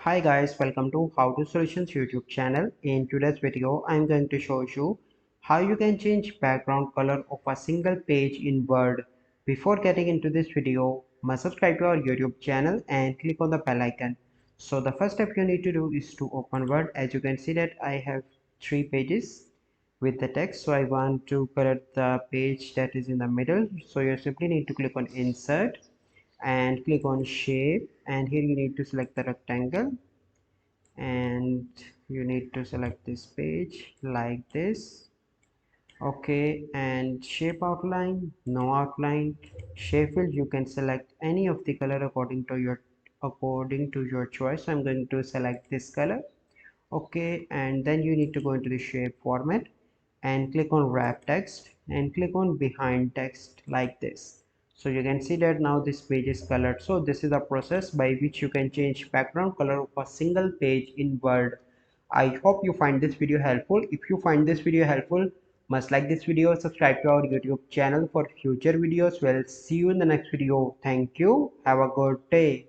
Hi guys, welcome to How to Solutions YouTube channel. In today's video, I'm going to show you how you can change background color of a single page in Word. Before getting into this video, must subscribe to our YouTube channel and click on the bell icon. So the first step you need to do is to open Word. As you can see that I have 3 pages with the text. So I want to color the page that is in the middle. So you simply need to click on Insert and click on Shape, and here you need to select the rectangle and you need to select this page like this. Okay, and shape outline, no outline. Shape field, you can select any of the color according to your choice. I'm going to select this color. Okay, and then you need to go into the shape format and click on wrap text and click on behind text like this. So you can see that now this page is colored. So this is a process by which you can change background color of a single page in Word. I hope you find this video helpful. If you find this video helpful, must like this video, subscribe to our YouTube channel for future videos. Well, see you in the next video. Thank you. Have a good day.